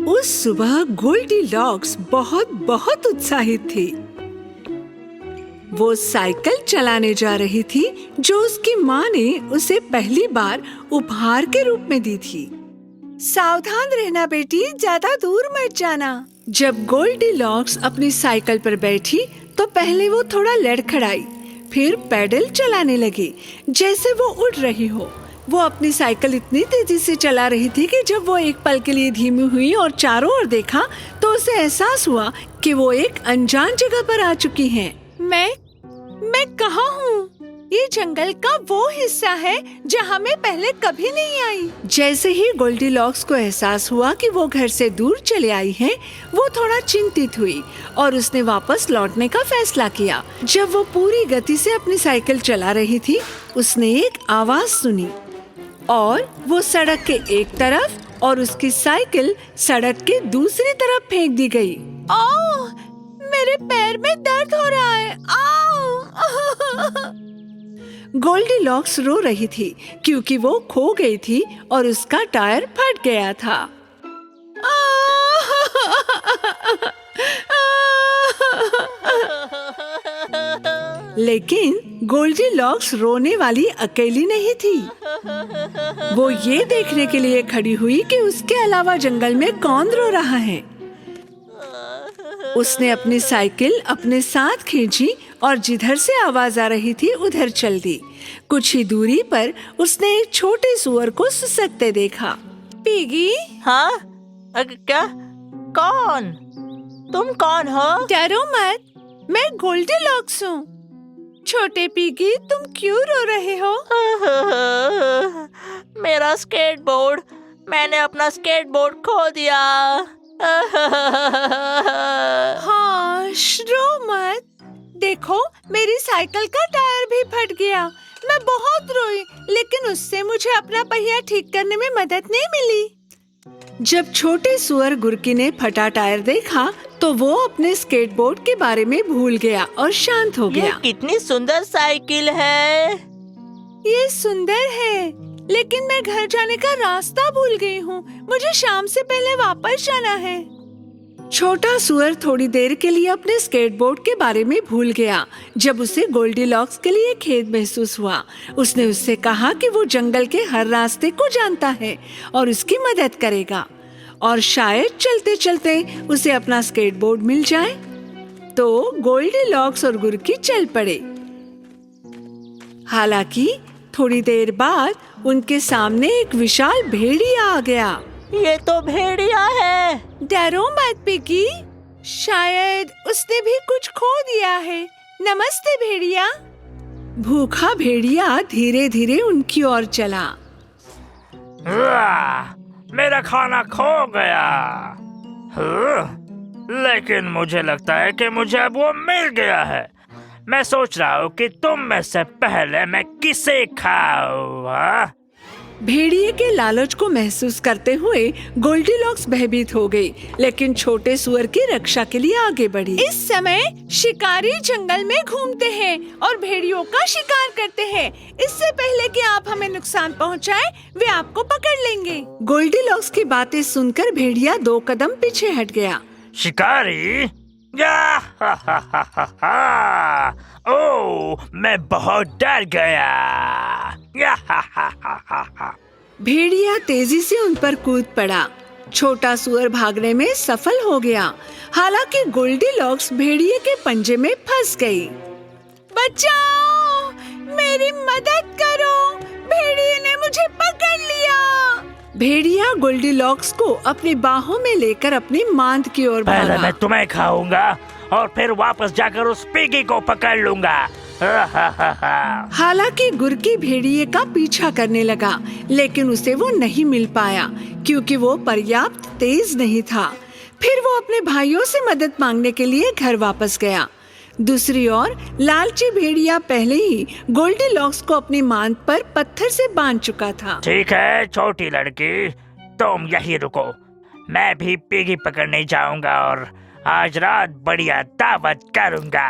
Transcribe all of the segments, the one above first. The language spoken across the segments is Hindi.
उस सुबह गोल्डीलॉक्स बहुत बहुत उत्साहित थी। वो साइकिल चलाने जा रही थी जो उसकी माँ ने उसे पहली बार उपहार के रूप में दी थी। सावधान रहना बेटी, ज्यादा दूर मत जाना। जब गोल्डीलॉक्स अपनी साइकिल पर बैठी तो पहले वो थोड़ा लड़खड़ाई, फिर पैडल चलाने लगी जैसे वो उड़ रही हो। वो अपनी साइकिल इतनी तेजी से चला रही थी कि जब वो एक पल के लिए धीमी हुई और चारों ओर देखा तो उसे एहसास हुआ कि वो एक अनजान जगह पर आ चुकी हैं। मैं कहाँ हूँ? ये जंगल का वो हिस्सा है जहाँ मैं पहले कभी नहीं आई। जैसे ही गोल्डीलॉक्स को एहसास हुआ कि वो घर से दूर चले आई है, वो थोड़ा चिंतित हुई और उसने वापस लौटने का फैसला किया। जब वो पूरी गति से अपनी साइकिल चला रही थी, उसने एक आवाज सुनी और वो सड़क के एक तरफ और उसकी साइकिल सड़क के दूसरी तरफ फेंक दी गई। ओह, मेरे पैर में दर्द हो रहा है। गोल्डीलॉक्स रो रही थी क्योंकि वो खो गई थी और उसका टायर फट गया था। लेकिन गोल्डीलॉक्स रोने वाली अकेली नहीं थी। वो ये देखने के लिए खड़ी हुई कि उसके अलावा जंगल में कौन रो रहा है। उसने अपनी साइकिल अपने साथ खींची और जिधर से आवाज आ रही थी उधर चल दी। कुछ ही दूरी पर उसने एक छोटे सुअर को सुसकते देखा। पिगी? हाँ? क्या? कौन? तुम कौन हो? डरो मत, मैं गोल्डीलॉक्स हूँ। छोटे पिगी, तुम क्यों रो रहे हो? मेरा स्केटबोर्ड, मैंने अपना स्केटबोर्ड खो दिया। हाँ, रो मत। देखो, मेरी साइकिल का टायर भी फट गया। मैं बहुत रोई, लेकिन उससे मुझे अपना पहिया ठीक करने में मदद नहीं मिली। जब छोटे सुअर गुरकी ने फटा टायर देखा तो वो अपने स्केटबोर्ड के बारे में भूल गया और शांत हो गया। ये कितनी सुंदर साइकिल है। ये सुंदर है, लेकिन मैं घर जाने का रास्ता भूल गई हूँ। मुझे शाम से पहले वापस जाना है। छोटा सुअर थोड़ी देर के लिए अपने स्केटबोर्ड के बारे में भूल गया। जब उसे गोल्डीलॉक्स के लिए खेद महसूस हुआ, उसने उससे कहा कि वो जंगल के हर रास्ते को जानता है और उसकी मदद करेगा और शायद चलते चलते उसे अपना स्केटबोर्ड मिल जाए। तो गोल्डीलॉक्स और गुरकी चल पड़े। हालांकि थोड़ी देर बाद उनके सामने एक विशाल भेड़िया आ गया। ये तो भेड़िया है। डरो मत पिगी, शायद उसने भी कुछ खो दिया है। नमस्ते भेड़िया। भूखा भेड़िया धीरे धीरे उनकी ओर चला। मेरा खाना खो गया। लेकिन मुझे लगता है कि मुझे अब वो मिल गया है। मैं सोच रहा हूँ कि तुम में से पहले मैं किसे खाऊं। भेड़िए के लालच को महसूस करते हुए गोल्डीलॉक्स भयभीत हो गई, लेकिन छोटे सुअर की रक्षा के लिए आगे बढ़ी। इस समय शिकारी जंगल में घूमते हैं और भेड़ियों का शिकार करते हैं। इससे पहले कि आप हमें नुकसान पहुंचाएं, वे आपको पकड़ लेंगे। गोल्डीलॉक्स की बातें सुनकर भेड़िया 2 कदम पीछे हट गया। शिकारी? ओह, मैं बहुत डर गया। भेड़िया तेजी से उन पर कूद पड़ा। छोटा सुअर भागने में सफल हो गया। हालांकि गोल्डीलॉक्स भेड़िए के पंजे में फंस गई। बचाओ, मेरी मदद करो, भेड़िए ने मुझे पकड़ लिया। भेड़िया गोल्डीलॉक्स को अपनी बाहों में लेकर अपनी मांद की ओर भागा। पहले मैं तुम्हें खाऊंगा और फिर वापस जाकर उस पिगी को पकड़ लूंगा। हालांकि गुरकी भेड़िए का पीछा करने लगा, लेकिन उसे वो नहीं मिल पाया क्योंकि वो पर्याप्त तेज नहीं था। फिर वो अपने भाइयों से मदद मांगने के लिए घर वापस गया। दूसरी ओर लालची भेड़िया पहले ही गोल्डीलॉक्स को अपनी मांद पर पत्थर से बांध चुका था। ठीक है छोटी लड़की, तुम यही रुको। मैं भी पिगी पकड़ने जाऊंगा और आज रात बढ़िया दावत करूंगा।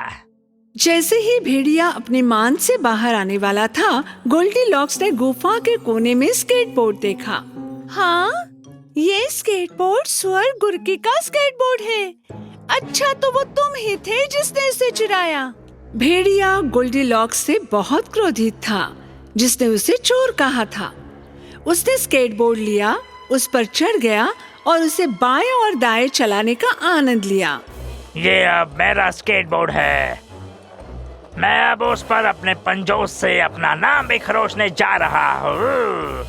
जैसे ही भेड़िया अपनी मांद से बाहर आने वाला था, गोल्डीलॉक्स ने गुफा के कोने में स्केटबोर्ड देखा। हाँ, ये स्केटबोर्ड सुअर गुरकी का स्केटबोर्ड है। अच्छा, तो वो तुम ही थे जिसने इसे चुराया। भेड़िया गोल्डीलॉक्स से बहुत क्रोधित था, जिसने उसे चोर कहा था। उसने स्केटबोर्ड लिया, उस पर चढ़ गया और उसे बाएं और दाएं चलाने का आनंद लिया। ये अब मेरा स्केटबोर्ड है। मैं अब उस पर अपने पंजों से अपना नाम भी खरोचने जा रहा हूँ।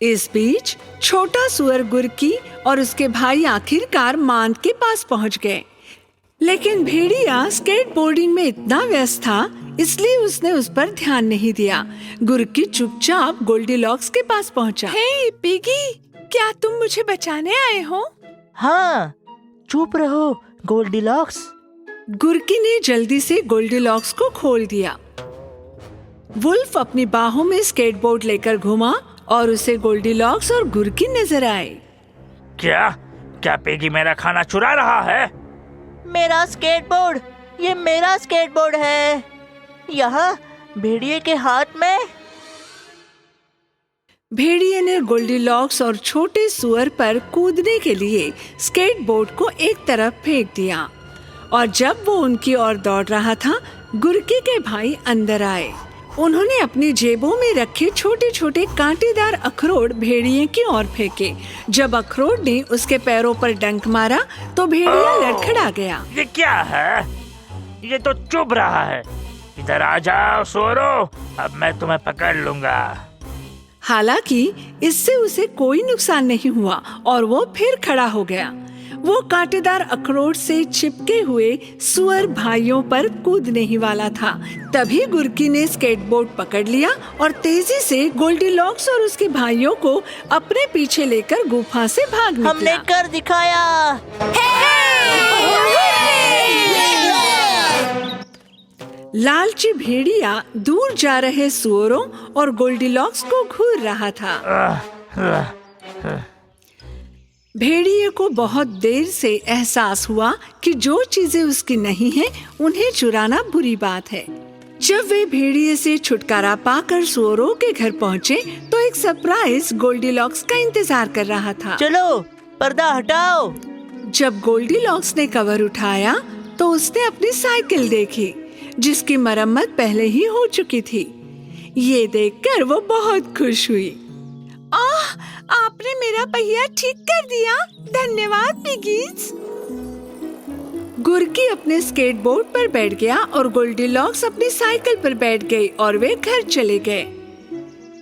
इस बीच छोटा सुअर गुरकी और उसके भाई आखिरकार मान के पास पहुंच गए, लेकिन भेड़िया स्केटबोर्डिंग में इतना व्यस्त था, इसलिए उसने उस पर ध्यान नहीं दिया। गुरकी चुपचाप गोल्डीलॉक्स के पास पहुंचा। हे पिगी, क्या तुम मुझे बचाने आए हो? हाँ, चुप रहो गोल्डीलॉक्स। गुरकी ने जल्दी से गोल्डीलॉक्स को खोल दिया। वुल्फ अपनी बाहों में स्केटबोर्ड लेकर घुमा और उसे गोल्डीलॉक्स और गुरकी नजर आए। क्या क्या पिगी मेरा खाना चुरा रहा है? मेरा स्केटबोर्ड, ये मेरा स्केटबोर्ड है। यहाँ भेड़िए के हाथ में। भेड़िए ने गोल्डीलॉक्स और छोटे सुअर पर कूदने के लिए स्केटबोर्ड को एक तरफ फेंक दिया, और जब वो उनकी ओर दौड़ रहा था, गुरकी के भाई अंदर आए। उन्होंने अपनी जेबों में रखे छोटे छोटे कांटेदार अखरोट भेड़िए की ओर फेंके। जब अखरोट ने उसके पैरों पर डंक मारा तो भेड़िया लड़खड़ा गया। ये क्या है? ये तो चुभ रहा है। इधर आ जाओ सुअरों, अब मैं तुम्हें पकड़ लूंगा। हालांकि इससे उसे कोई नुकसान नहीं हुआ और वो फिर खड़ा हो गया। वो कांटेदार अखरोट से चिपके हुए सुअर भाइयों पर कूदने ही वाला था। तभी गुरकी ने स्केटबोर्ड पकड़ लिया और तेजी से गोल्डीलॉक्स और उसके भाइयों को अपने पीछे लेकर गुफा से भाग निकला। हमने कर दिखाया। लालची भेड़िया दूर जा रहे सुअरों और गोल्डीलॉक्स को घूर रहा था। भेड़िए को बहुत देर से एहसास हुआ कि जो चीजें उसकी नहीं हैं, उन्हें चुराना बुरी बात है। जब वे भेड़िए से छुटकारा पाकर सुअरों के घर पहुँचे तो एक सरप्राइज गोल्डीलॉक्स का इंतजार कर रहा था। चलो पर्दा हटाओ। जब गोल्डीलॉक्स ने कवर उठाया तो उसने अपनी साइकिल देखी, जिसकी मरम्मत पहले ही हो चुकी थी। ये देखकर वो बहुत खुश हुई। आह, आपने मेरा पहिया ठीक कर दिया, धन्यवाद पिगीज। गुरकी अपने स्केटबोर्ड पर बैठ गया और गोल्डीलॉक्स अपनी साइकिल पर बैठ गई और वे घर चले गए।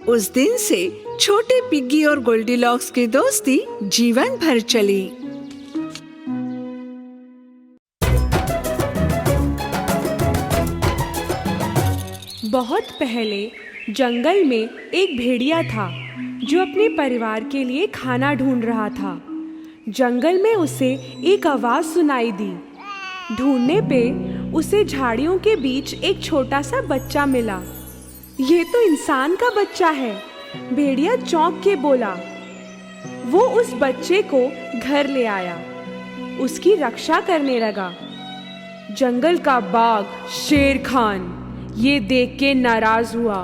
उस दिन से छोटे पिग्गी और गोल्डीलॉक्स की दोस्ती जीवन भर चली। बहुत पहले जंगल में एक भेड़िया था जो अपने परिवार के लिए खाना ढूंढ रहा था। जंगल में उसे एक आवाज सुनाई दी। ढूंढने पे उसे झाड़ियों के बीच एक छोटा सा बच्चा मिला। ये तो इंसान का बच्चा है, भेड़िया चौंक के बोला। वो उस बच्चे को घर ले आया, उसकी रक्षा करने लगा। जंगल का बाघ शेर खान ये देख के नाराज हुआ,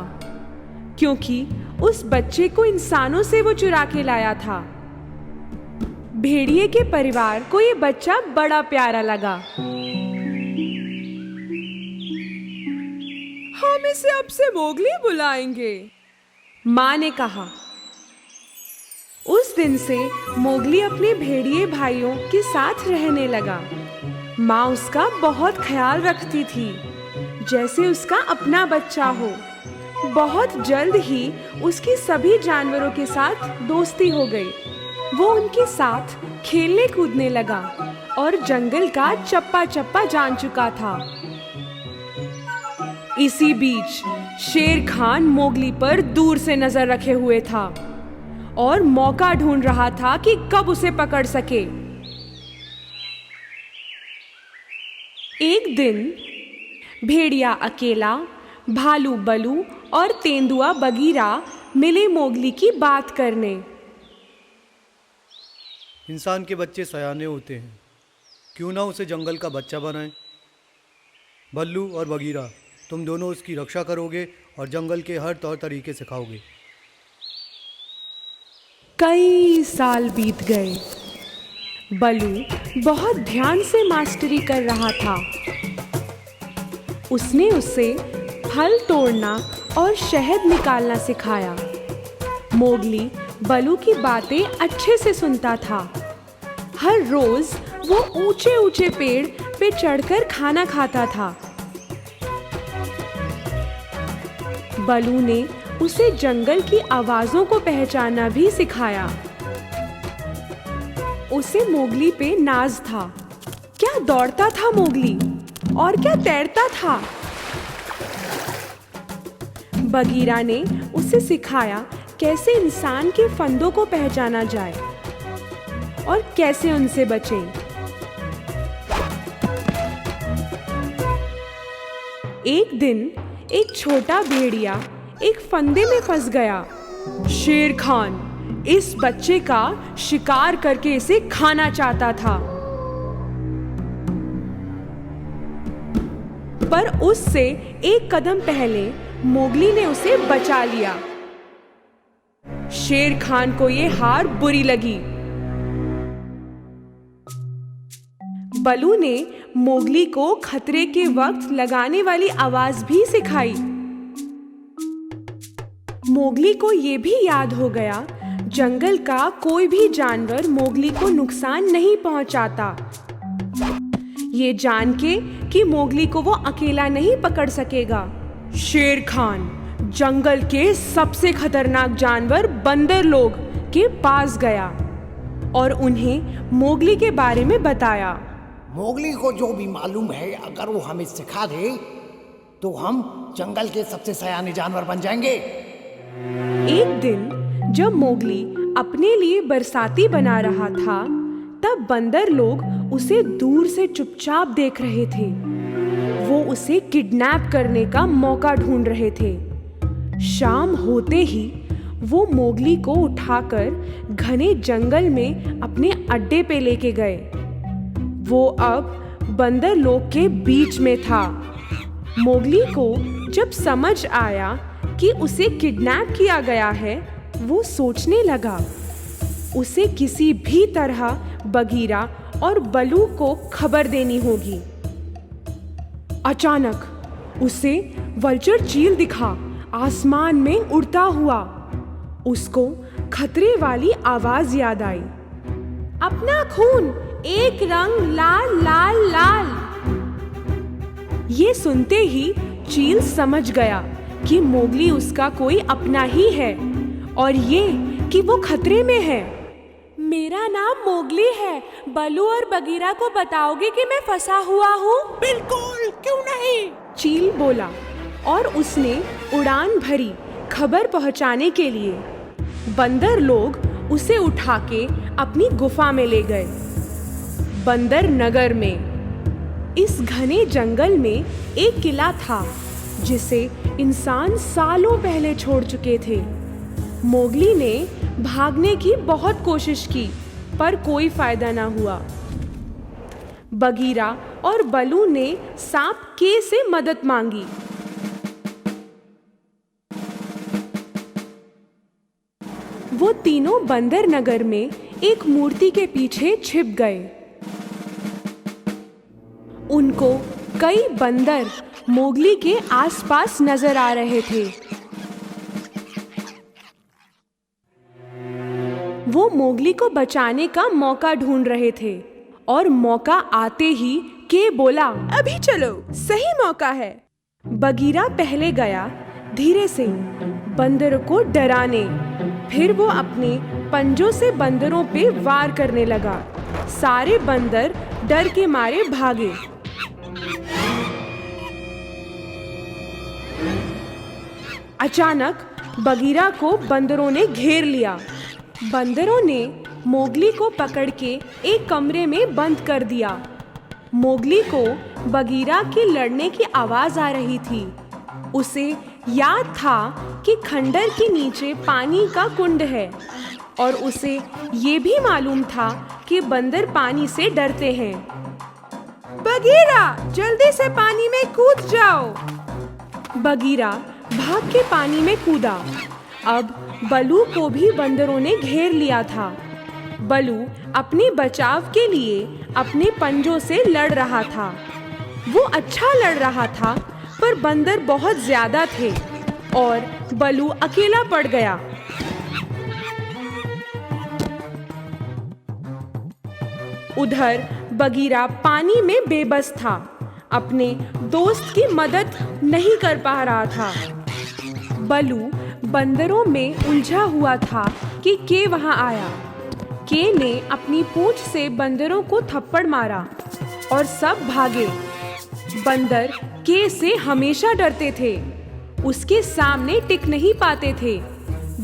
क्योंकि उस बच्चे को इंसानों से वो चुरा के लाया था। भेड़िए के परिवार को ये बच्चा बड़ा प्यारा लगा। हम इसे अब से मोगली बुलाएंगे, माँ ने कहा। उस दिन से मोगली अपने भेड़िए भाइयों के साथ रहने लगा। माँ उसका बहुत ख्याल रखती थी, जैसे उसका अपना बच्चा हो। बहुत जल्द ही उसकी सभी जानवरों के साथ दोस्ती हो गई। वो उनके साथ खेलने कूदने लगा और जंगल का चप्पा चप्पा जान चुका था। इसी बीच शेर खान मोगली पर दूर से नजर रखे हुए था और मौका ढूंढ रहा था कि कब उसे पकड़ सके। एक दिन भेड़िया अकेला, भालू बलू और तेंदुआ बगीरा मिले मोगली की बात करने। इंसान के बच्चे सयाने होते हैं, क्यों ना उसे जंगल का बच्चा बनाए। भल्लू और बगीरा, तुम दोनों उसकी रक्षा करोगे और जंगल के हर तौर तरीके सिखाओगे। कई साल बीत गए। बलू बहुत ध्यान से मास्टरी कर रहा था। उसने उसे फल तोड़ना और शहद निकालना सिखाया। मोगली बलू की बातें अच्छे से सुनता था। हर रोज वो ऊंचे ऊंचे पेड़ पे चढ़कर खाना खाता था। बलू ने उसे जंगल की आवाजों को पहचानना भी सिखाया। उसे मोगली पे नाज था। क्या दौड़ता था मोगली, और क्या तैरता था। बगीरा ने उसे सिखाया कैसे इंसान के फंदों को पहचाना जाए और कैसे उनसे बचें। एक दिन एक छोटा भेड़िया एक फंदे में फंस गया। शेर खान इस बच्चे का शिकार करके इसे खाना चाहता था, पर उससे एक कदम पहले मोगली ने उसे बचा लिया। शेर खान को ये हार बुरी लगी। बलू ने मोगली को खतरे के वक्त लगाने वाली आवाज भी सिखाई। मोगली को ये भी याद हो गया, जंगल का कोई भी जानवर मोगली को नुकसान नहीं पहुंचाता। ये जान के कि मोगली को वो अकेला नहीं पकड़ सकेगा, शेर खान जंगल के सबसे खतरनाक जानवर बंदर लोग के पास गया और उन्हें मोगली के बारे में बताया। मोगली को जो भी मालूम है, अगर वो हमें सिखा दे तो हम जंगल के सबसे सयाने जानवर बन जाएंगे। एक दिन जब मोगली अपने लिए बरसाती बना रहा था, तब बंदर लोग उसे दूर से चुपचाप देख रहे थे। वो उसे किडनैप करने का मौका ढूंढ रहे थे। शाम होते ही वो मोगली को उठाकर घने जंगल में अपने अड्डे पे लेके गए। वो अब बंदर लोग के बीच में था। मोगली को जब समझ आया कि उसे किडनैप किया गया है, वो सोचने लगा उसे किसी भी तरह बगीरा और बलू को खबर देनी होगी। अचानक उसे वल्चर चील दिखा, आसमान में उड़ता हुआ। उसको खतरे वाली आवाज याद आई, अपना खून एक रंग लाल लाल लाल। ये सुनते ही चील समझ गया कि मोगली उसका कोई अपना ही है और ये कि वो खतरे में है। मेरा नाम मोगली है, बलू और बगीरा को बताओगे कि मैं फंसा हुआ हूँ? बिल्कुल, क्यों नहीं? चील बोला और उसने उड़ान भरी खबर पहुंचाने के लिए। बंदर लोग उसे उठा के अपनी गुफा में ले गए। बंदर नगर में इस घने जंगल में एक किला था जिसे इंसान सालों पहले छोड़ चुके थे। मोगली ने भागने की बहुत कोशिश की, पर कोई फायदा ना हुआ। बगीरा और बलू ने सांप के से मदद मांगी। वो तीनों बंदर नगर में एक मूर्ति के पीछे छिप गए। उनको कई बंदर मोगली के आसपास नजर आ रहे थे। वो मोगली को बचाने का मौका ढूंढ रहे थे और मौका आते ही के बोला, अभी चलो, सही मौका है। बगीरा पहले गया, धीरे से बंदरों को डराने। फिर वो अपने पंजों से बंदरों पे वार करने लगा। सारे बंदर डर के मारे भागे। अचानक बगीरा को बंदरों ने घेर लिया। बंदरों ने मोगली को पकड़ के एक कमरे में बंद कर दिया। मोगली को बगीरा के लड़ने की आवाज आ रही थी। उसे याद था कि खंडर के नीचे पानी का कुंड है और उसे ये भी मालूम था कि बंदर पानी से डरते हैं। बगीरा, जल्दी से पानी में कूद जाओ। बगीरा भाग के पानी में कूदा। अब बलू को भी बंदरों ने घेर लिया था। बलू अपने बचाव के लिए अपने पंजों से लड़ रहा था। वो अच्छा लड़ रहा था, पर बंदर बहुत ज्यादा थे और बलू अकेला पड़ गया। उधर बगीरा पानी में बेबस था, अपने दोस्त की मदद नहीं कर पा रहा था। बलू बंदरों में उलझा हुआ था कि के वहां आया। के ने अपनी पूंछ से बंदरों को थप्पड़ मारा और सब भागे। बंदर के से हमेशा डरते थे, उसके सामने टिक नहीं पाते थे।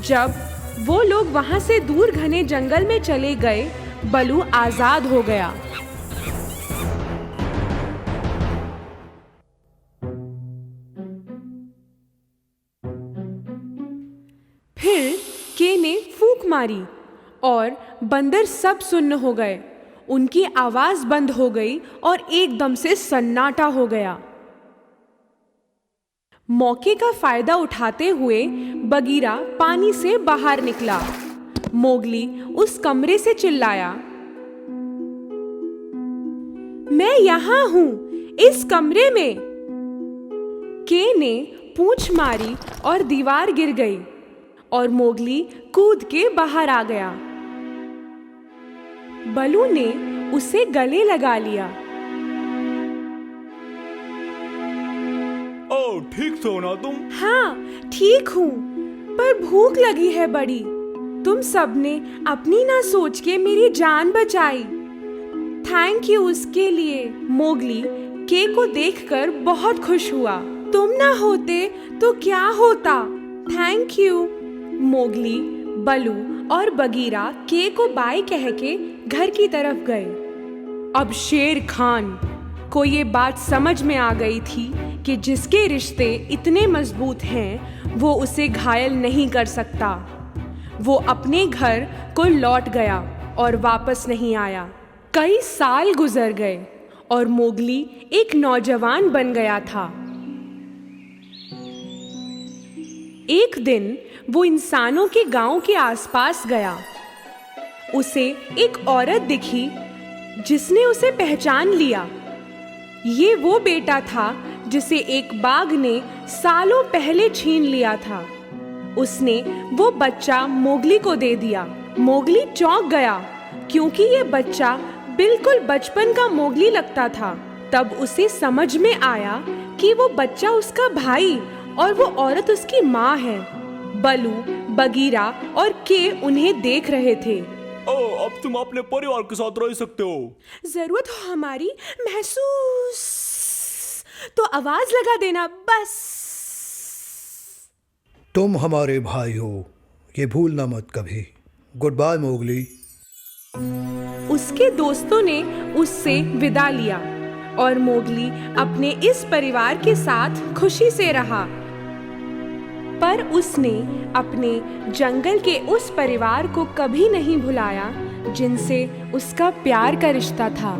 जब वो लोग वहां से दूर घने जंगल में चले गए, बलू आजाद हो गया। फिर के ने फूंक मारी और बंदर सब सुन्न हो गए। उनकी आवाज बंद हो गई और एकदम से सन्नाटा हो गया। मौके का फायदा उठाते हुए बगीरा पानी से बाहर निकला। मोगली उस कमरे से चिल्लाया, मैं यहाँ हूँ, इस कमरे में। के ने पूंछ मारी और दीवार गिर गई और मोगली कूद के बाहर आ गया। बलू ने उसे गले लगा लिया। ओ, ठीक हो ना तुम? हाँ, ठीक हूँ, पर भूख लगी है बड़ी। तुम सबने अपनी ना सोच के मेरी जान बचाई। थैंक यू उसके लिए। मोगली के को देखकर बहुत खुश हुआ। तुम ना होते तो क्या होता? Thank you. मोगली, बलू और बगीरा के को बाय कह के घर की तरफ गए। अब शेर खान को ये बात समझ में आ गई थी कि जिसके रिश्ते इतने मजबूत हैं, वो उसे घायल नहीं कर सकता। वो अपने घर को लौट गया और वापस नहीं आया। कई साल गुजर गए और मोगली एक नौजवान बन गया था। एक दिन वो इंसानों के गांव के आसपास गया। उसे एक औरत दिखी जिसने उसे पहचान लिया। ये वो बेटा था जिसे एक बाघ ने सालों पहले छीन लिया था। उसने वो बच्चा मोगली को दे दिया। मोगली चौंक गया क्योंकि ये बच्चा बिल्कुल बचपन का मोगली लगता था। तब उसे समझ में आया कि वो बच्चा उसका भाई और वो औरत उसकी माँ है। बलू, बगीरा और के उन्हें देख रहे थे। ओ, अब तुम अपने परिवार के साथ रह सकते हो। जरूरत हो हमारी महसूस तो आवाज लगा देना बस। तुम हमारे भाई हो, ये भूलना मत कभी। Goodbye Mowgli. उसके दोस्तों ने उससे विदा लिया और मोगली अपने इस परिवार के साथ खुशी से रहा। पर उसने अपने जंगल के उस परिवार को कभी नहीं भुलाया जिनसे उसका प्यार का रिश्ता था।